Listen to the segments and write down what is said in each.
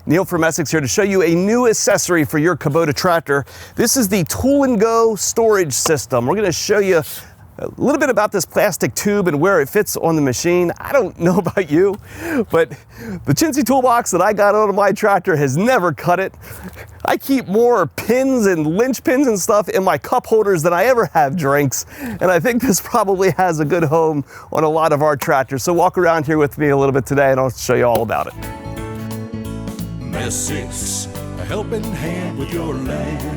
Neil from Essex here to show you a new accessory for your Kubota tractor. This is the Tool and Go storage system. We're going to show you a little bit about this plastic tube and where it fits on the machine. I don't know about you, but the chintzy toolbox that I got on my tractor has never cut it. I keep more pins and linch pins and stuff in my cup holders than I ever have drinks, and I think this probably has a good home on a lot of our tractors. So walk around here with me a little bit today and I'll show you all about it. Essex, a helping hand with your land.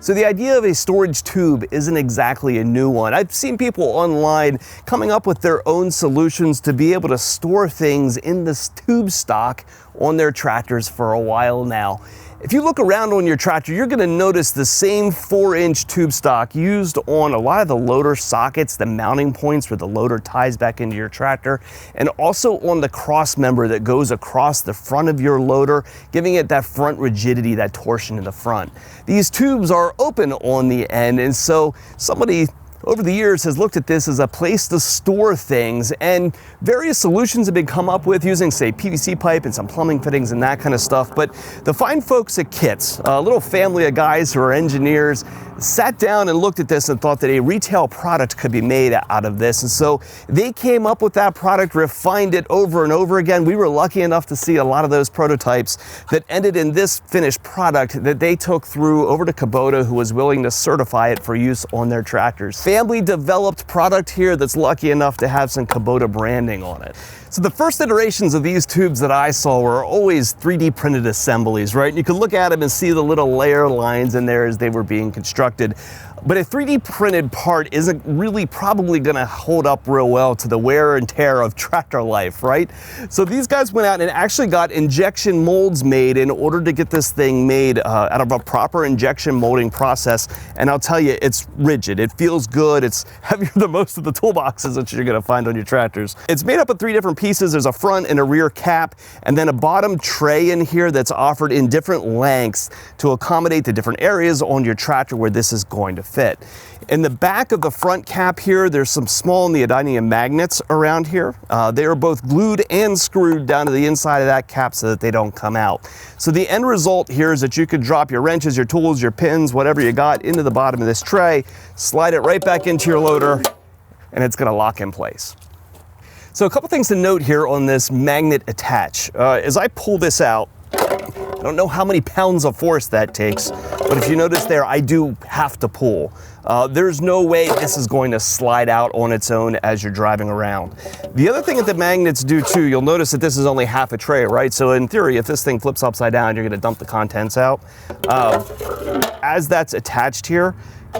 So the idea of a storage tube isn't exactly a new one. I've seen people online coming up with their own solutions to be able to store things in this tube stock on their tractors for a while now. If you look around on your tractor, you're going to notice the same 4-inch tube stock used on a lot of the loader sockets, the mounting points where the loader ties back into your tractor, and also on the cross member that goes across the front of your loader, giving it that front rigidity, that torsion in the front. These tubes are open on the end, and so somebody over the years has looked at this as a place to store things, and various solutions have been come up with using, say, PVC pipe and some plumbing fittings and that kind of stuff. But the fine folks at Kits, a little family of guys who are engineers, sat down and looked at this and thought that a retail product could be made out of this. And so they came up with that product, refined it over and over again. We were lucky enough to see a lot of those prototypes that ended in this finished product that they took through over to Kubota, who was willing to certify it for use on their tractors. Family developed product here that's lucky enough to have some Kubota branding on it. So the first iterations of these tubes that I saw were always 3D printed assemblies, right? And you could look at them and see the little layer lines in there as they were being constructed. But a 3D printed part isn't really probably gonna hold up real well to the wear and tear of tractor life, right? So these guys went out and actually got injection molds made in order to get this thing made out of a proper injection molding process. And I'll tell you, it's rigid, it feels good, it's heavier than most of the toolboxes that you're gonna find on your tractors. It's made up of 3 different pieces. There's a front and a rear cap, and then a bottom tray in here that's offered in different lengths to accommodate the different areas on your tractor where this is going to fit. In the back of the front cap here, there's some small neodymium magnets around here. They are both glued and screwed down to the inside of that cap so that they don't come out. So the end result here is that you could drop your wrenches, your tools, your pins, whatever you got into the bottom of this tray, slide it right back into your loader, and it's gonna lock in place. So a couple things to note here on this magnet attach. As I pull this out, I don't know how many pounds of force that takes, but if you notice there, I do have to pull. There's no way this is going to slide out on its own as you're driving around. The other thing that the magnets do too, you'll notice that this is only half a tray, right? So in theory, if this thing flips upside down, you're gonna dump the contents out. As that's attached here,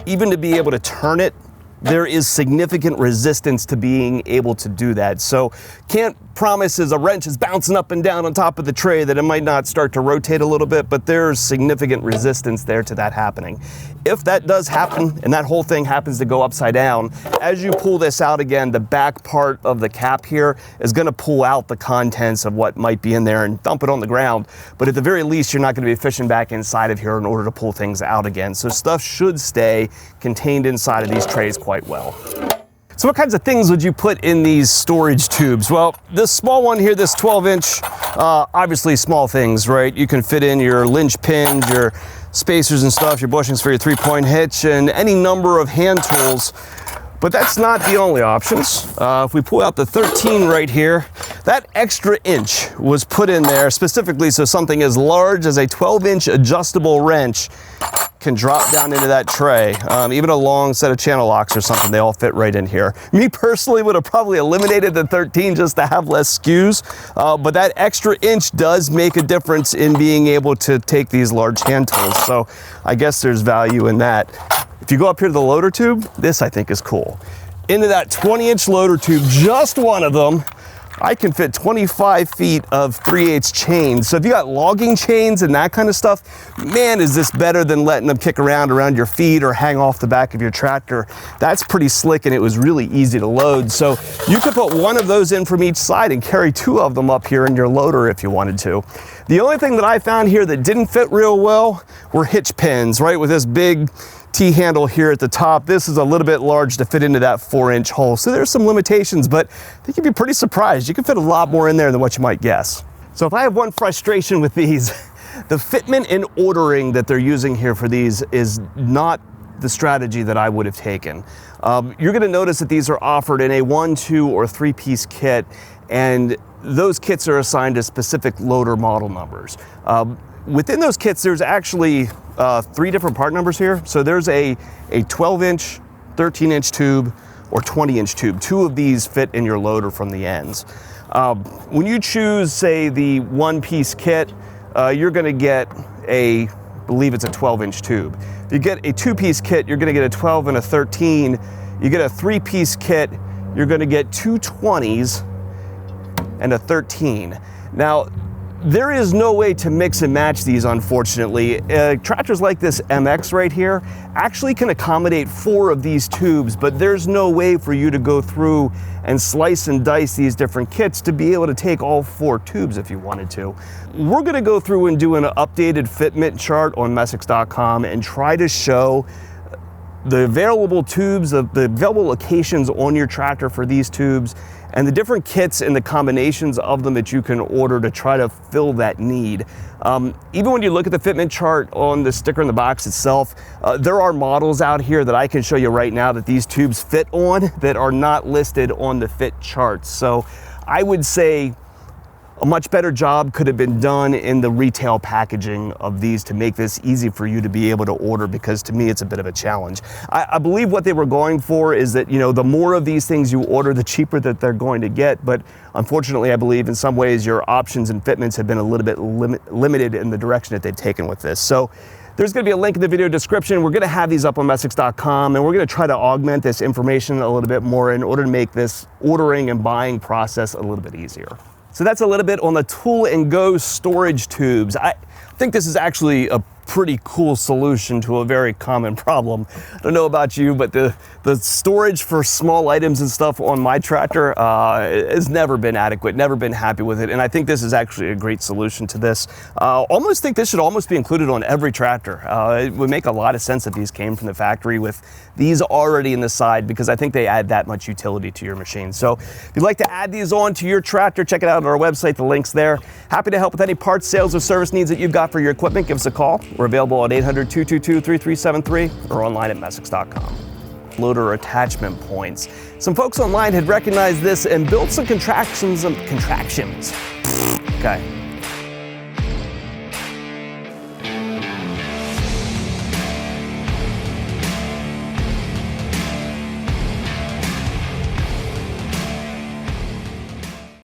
even to be able to turn it, there is significant resistance to being able to do that. So can't promise as a wrench is bouncing up and down on top of the tray that it might not start to rotate a little bit, but there's significant resistance there to that happening. If that does happen and that whole thing happens to go upside down, as you pull this out again, the back part of the cap here is gonna pull out the contents of what might be in there and dump it on the ground. But at the very least, you're not gonna be fishing back inside of here in order to pull things out again. So stuff should stay contained inside of these trays quite well. So what kinds of things would you put in these storage tubes? Well, this small one here, this 12-inch, obviously small things, right? You can fit in your linch pins, your spacers and stuff, your bushings for your 3-point hitch, and any number of hand tools. But that's not the only options. If we pull out the 13 right here, that extra inch was put in there specifically so something as large as a 12-inch adjustable wrench can drop down into that tray. Even a long set of channel locks or something, they all fit right in here. Me personally would have probably eliminated the 13 just to have less skews, but that extra inch does make a difference in being able to take these large hand tools. So I guess there's value in that. If you go up here to the loader tube, this I think is cool. Into that 20-inch loader tube, just one of them, I can fit 25 feet of 3/8 chains. So if you got logging chains and that kind of stuff, man, is this better than letting them kick around your feet or hang off the back of your tractor. That's pretty slick, and it was really easy to load. So you could put one of those in from each side and carry 2 of them up here in your loader if you wanted to. The only thing that I found here that didn't fit real well were hitch pins, right? With this big T-handle here at the top. This is a little bit large to fit into that 4-inch hole. So there's some limitations, but I think you'd be pretty surprised. You can fit a lot more in there than what you might guess. So if I have one frustration with these, the fitment and ordering that they're using here for these is not the strategy that I would have taken. You're gonna notice that these are offered in a 1, 2, or 3-piece kit, and those kits are assigned to specific loader model numbers. Within those kits, there's actually 3 different part numbers here. So there's a 12-inch, 13-inch tube, or 20-inch tube. 2 of these fit in your loader from the ends. When you choose, say, the 1-piece kit, you're gonna get I believe it's a 12-inch tube. If you get a 2-piece kit, you're gonna get a 12 and a 13. You get a 3-piece kit, you're gonna get 2 20s and a 13. Now, there is no way to mix and match these, unfortunately. Tractors like this MX right here actually can accommodate 4 of these tubes, but there's no way for you to go through and slice and dice these different kits to be able to take all 4 tubes if you wanted to. We're gonna go through and do an updated fitment chart on Messiks.com and try to show the available tubes, the available locations on your tractor for these tubes, and the different kits and the combinations of them that you can order to try to fill that need. Even when you look at the fitment chart on the sticker in the box itself, there are models out here that I can show you right now that these tubes fit on that are not listed on the fit charts. So I would say a much better job could have been done in the retail packaging of these to make this easy for you to be able to order, because to me it's a bit of a challenge. I believe what they were going for is that, you know, the more of these things you order, the cheaper that they're going to get. But unfortunately, I believe in some ways your options and fitments have been a little bit limited in the direction that they've taken with this. So there's gonna be a link in the video description. We're gonna have these up on Messiks.com, and we're gonna try to augment this information a little bit more in order to make this ordering and buying process a little bit easier. So that's a little bit on the Tool and Go storage tubes. I think this is actually a pretty cool solution to a very common problem. I don't know about you, but the storage for small items and stuff on my tractor has never been adequate, never been happy with it, and I think this is actually a great solution to this. Almost think this should almost be included on every tractor. It would make a lot of sense if these came from the factory with these already in the side, because I think they add that much utility to your machine. So if you'd like to add these on to your tractor, check it out on our website, the link's there. Happy to help with any parts, sales, or service needs that you've got for your equipment. Give us a call. We're available at 800-222-3373 or online at Messiks.com. Loader attachment points. Some folks online had recognized this and built some contractions. Okay.